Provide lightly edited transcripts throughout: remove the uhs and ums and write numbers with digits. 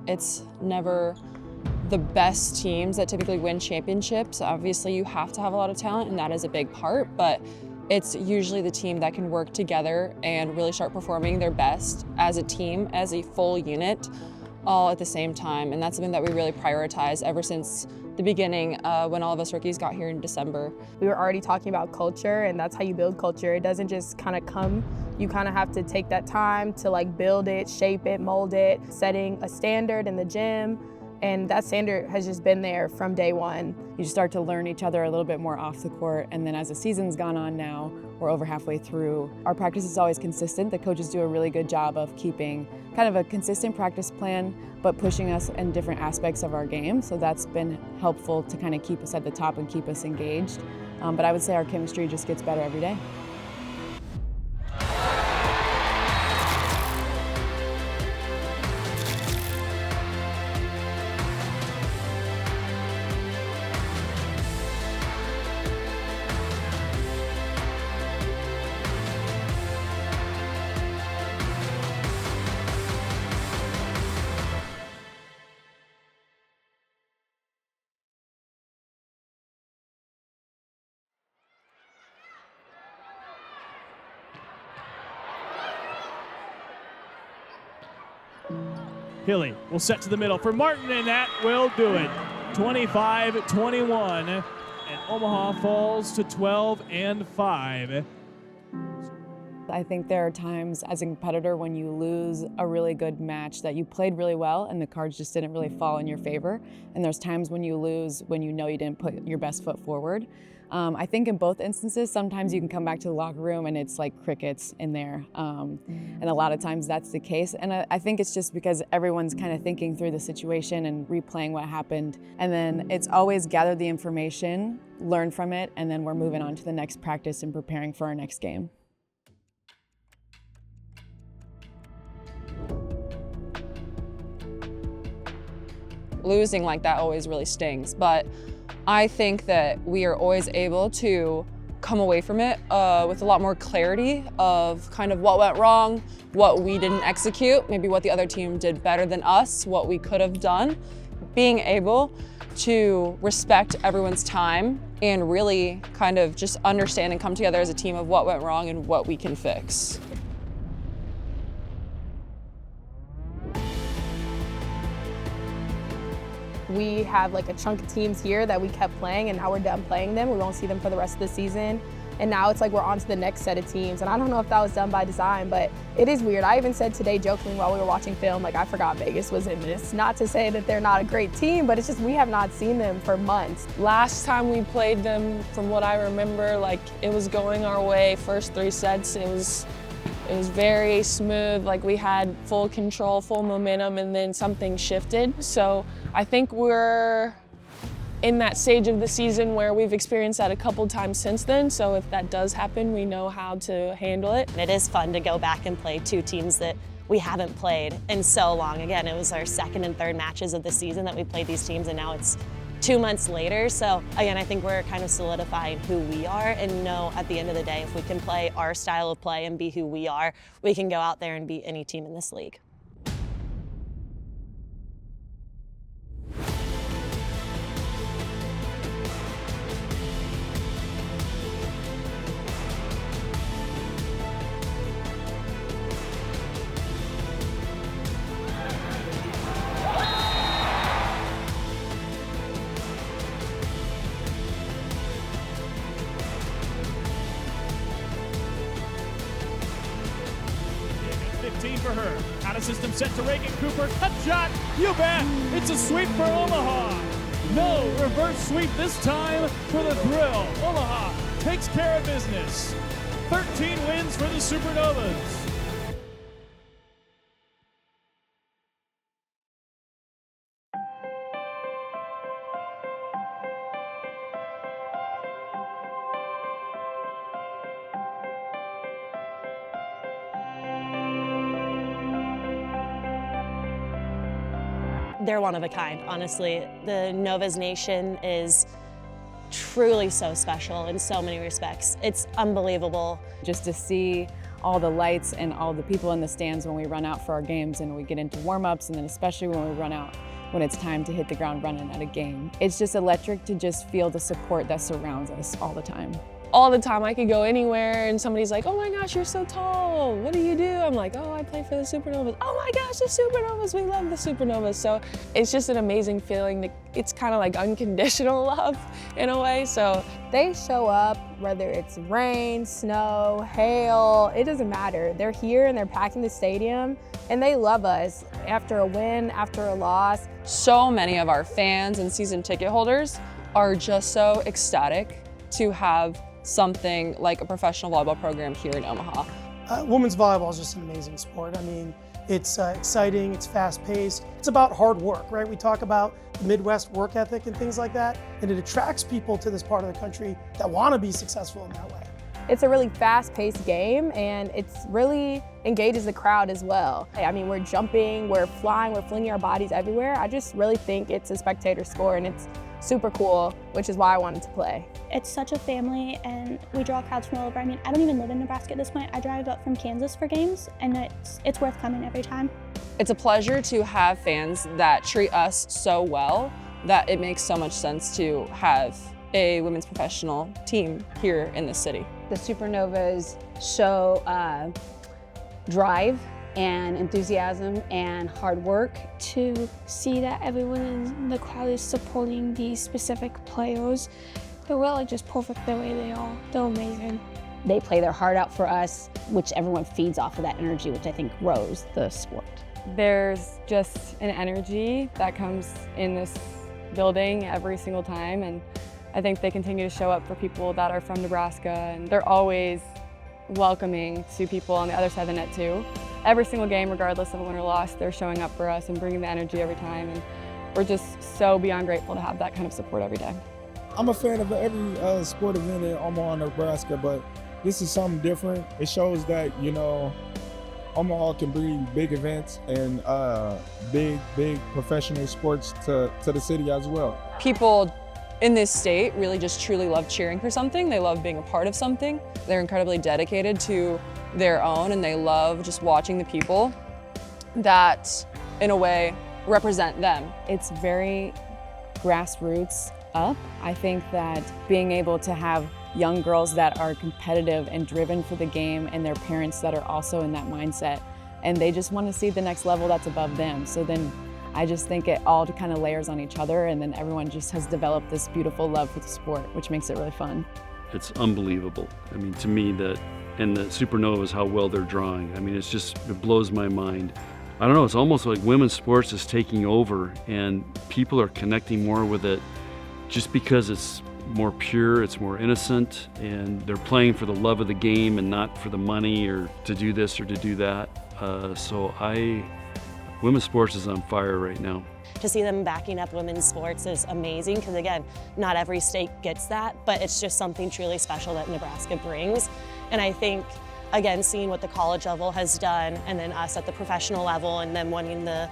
It's never the best teams that typically win championships. Obviously, you have to have a lot of talent, and that is a big part, but it's usually the team that can work together and really start performing their best as a team, as a full unit, all at the same time. And that's something that we really prioritize ever since the beginning when all of us rookies got here in December. We were already talking about culture, and that's how you build culture. It doesn't just kind of come. You kind of have to take that time to like build it, shape it, mold it, setting a standard in the gym. And that standard has just been there from day one. You start to learn each other a little bit more off the court, and then as the season's gone on now, we're over halfway through. Our practice is always consistent. The coaches do a really good job of keeping kind of a consistent practice plan, but pushing us in different aspects of our game. So that's been helpful to kind of keep us at the top and keep us engaged. But I would say our chemistry just gets better every day. Hilly will set to the middle for Martin, and that will do it. 25-21, and Omaha falls to 12-5. I think there are times as a competitor when you lose a really good match that you played really well and the cards just didn't really fall in your favor. And there's times when you lose when you know you didn't put your best foot forward. I think in both instances, sometimes you can come back to the locker room and it's like crickets in there. And a lot of times that's the case. And I think it's just because everyone's kind of thinking through the situation and replaying what happened. And then it's always gather the information, learn from it, and then we're moving on to the next practice and preparing for our next game. Losing like that always really stings, but I think that we are always able to come away from it with a lot more clarity of kind of what went wrong, what we didn't execute, maybe what the other team did better than us, what we could have done. Being able to respect everyone's time and really kind of just understand and come together as a team of what went wrong and what we can fix. We have like a chunk of teams here that we kept playing, and now we're done playing them. We won't see them for the rest of the season. And now it's like we're on to the next set of teams. And I don't know if that was done by design, but it is weird. I even said today jokingly while we were watching film, like I forgot Vegas was in this. Not to say that they're not a great team, but it's just we have not seen them for months. Last time we played them, from what I remember, like it was going our way. First 3 sets, it was very smooth, like we had full control, full momentum, and then something shifted. So I think we're in that stage of the season where we've experienced that a couple times since then. So if that does happen, we know how to handle it. It is fun to go back and play 2 teams that we haven't played in so long. Again, it was our 2nd and 3rd matches of the season that we played these teams, and now it's 2 months later. So again, I think we're kind of solidifying who we are, and know at the end of the day, if we can play our style of play and be who we are, we can go out there and beat any team in this league. For her. Out of system set to Reagan Cooper. Cut shot. You bet. It's a sweep for Omaha. No reverse sweep this time for the Thrill. Omaha takes care of business. 13 wins for the Supernovas. They're one of a kind, honestly. The Novas Nation is truly so special in so many respects. It's unbelievable. Just to see all the lights and all the people in the stands when we run out for our games and we get into warm-ups, and then especially when we run out when it's time to hit the ground running at a game. It's just electric to just feel the support that surrounds us all the time. All the time, I could go anywhere and somebody's like, oh my gosh, you're so tall. What do you do? I'm like, oh, I play for the Supernovas. Oh my gosh, the Supernovas, we love the Supernovas. So it's just an amazing feeling. It's kind of like unconditional love in a way. So they show up, whether it's rain, snow, hail, it doesn't matter. They're here and they're packing the stadium and they love us after a win, after a loss. So many of our fans and season ticket holders are just so ecstatic to have something like a professional volleyball program here in Omaha. Women's volleyball is just an amazing sport. I mean, it's exciting, it's fast-paced, it's about hard work, right? We talk about the Midwest work ethic and things like that, and it attracts people to this part of the country that want to be successful in that way. It's a really fast-paced game, and it's really engages the crowd as well. I mean, we're jumping, we're flying, we're flinging our bodies everywhere. I just really think it's a spectator sport, and it's super cool, which is why I wanted to play. It's such a family, and we draw crowds from all over. I mean, I don't even live in Nebraska at this point. I drive up from Kansas for games, and it's worth coming every time. It's a pleasure to have fans that treat us so well that it makes so much sense to have a women's professional team here in this city. The Supernovas show drive and enthusiasm and hard work. To see that everyone in the crowd is supporting these specific players, they're really just perfect the way they are. They're amazing. They play their heart out for us, which everyone feeds off of that energy, which I think grows the sport. There's just an energy that comes in this building every single time, and I think they continue to show up for people that are from Nebraska, and they're always welcoming to people on the other side of the net too. Every single game, regardless of win or loss, they're showing up for us and bringing the energy every time, and we're just so beyond grateful to have that kind of support every day. I'm a fan of every sport event in Omaha, Nebraska, but this is something different. It shows that, you know, Omaha can bring big events and big professional sports to the city as well. People in this state really just truly love cheering for something. They love being a part of something. They're incredibly dedicated to their own, and they love just watching the people that, in a way, represent them. It's very grassroots up. I think that being able to have young girls that are competitive and driven for the game, and their parents that are also in that mindset, and they just want to see the next level that's above them. So then I just think it all kind of layers on each other, and then everyone just has developed this beautiful love for the sport, which makes it really fun. It's unbelievable. I mean, to me, that and the Supernovas, how well they're drawing. I mean, it blows my mind. I don't know, it's almost like women's sports is taking over, and people are connecting more with it just because it's more pure, it's more innocent, and they're playing for the love of the game and not for the money or to do this or to do that. Women's sports is on fire right now. To see them backing up women's sports is amazing because, again, not every state gets that, but it's just something truly special that Nebraska brings. And I think, again, seeing what the college level has done and then us at the professional level and then winning the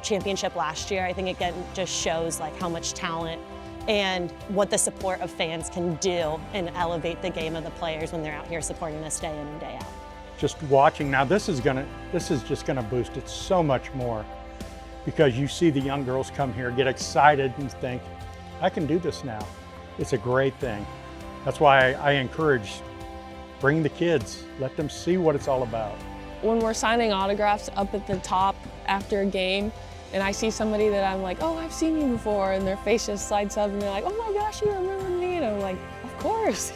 championship last year, I think again just shows like how much talent and what the support of fans can do and elevate the game of the players when they're out here supporting us day in and day out. Just watching now, this is just gonna boost it so much more, because you see the young girls come here, get excited and think, I can do this now. It's a great thing. That's why I encourage, bring the kids, let them see what it's all about. When we're signing autographs up at the top after a game, and I see somebody that I'm like, oh, I've seen you before, and their face just lights up, and they're like, oh my gosh, you remember me? And I'm like, of course.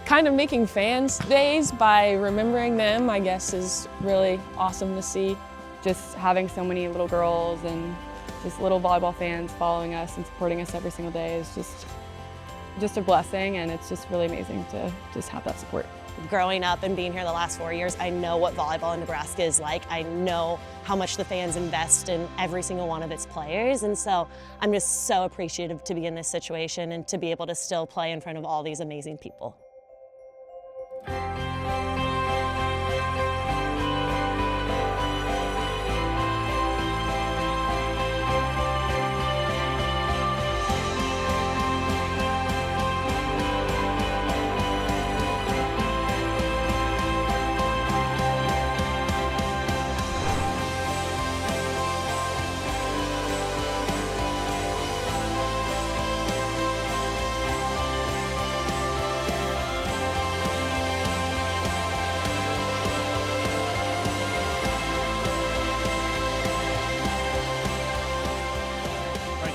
Kind of making fans' days by remembering them, I guess, is really awesome to see. Just having so many little girls and just little volleyball fans following us and supporting us every single day is just a blessing, and it's just really amazing to just have that support. Growing up and being here the last 4 years, I know what volleyball in Nebraska is like. I know how much the fans invest in every single one of its players, and so I'm just so appreciative to be in this situation and to be able to still play in front of all these amazing people.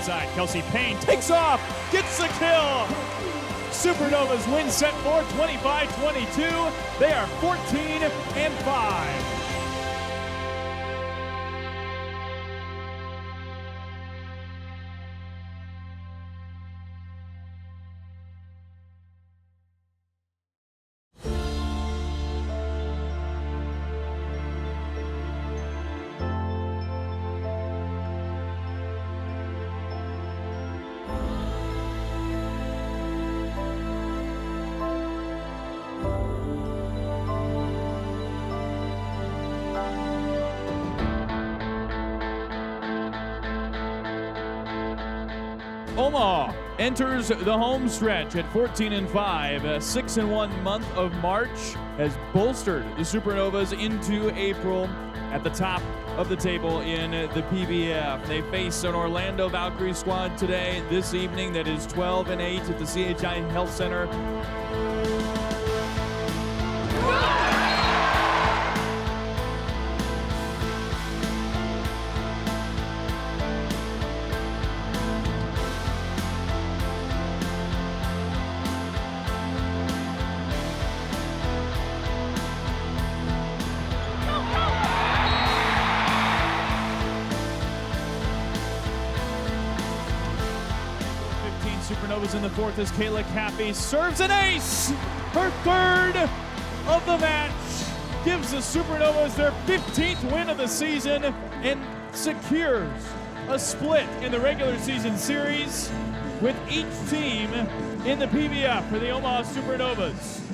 side. Kelsey Payne takes off, gets the kill. Supernovas win set 4, 25-22. They are 14-5. Omaha enters the home stretch at 14-5. A 6-1 month of March has bolstered the Supernovas into April at the top of the table in the PBF. They face an Orlando Valkyrie squad today, this evening, that is 12-8 at the CHI Health Center. Supernovas in the fourth as Kayla Caffey serves an ace. Her third of the match gives the Supernovas their 15th win of the season and secures a split in the regular season series with each team in the PBF for the Omaha Supernovas.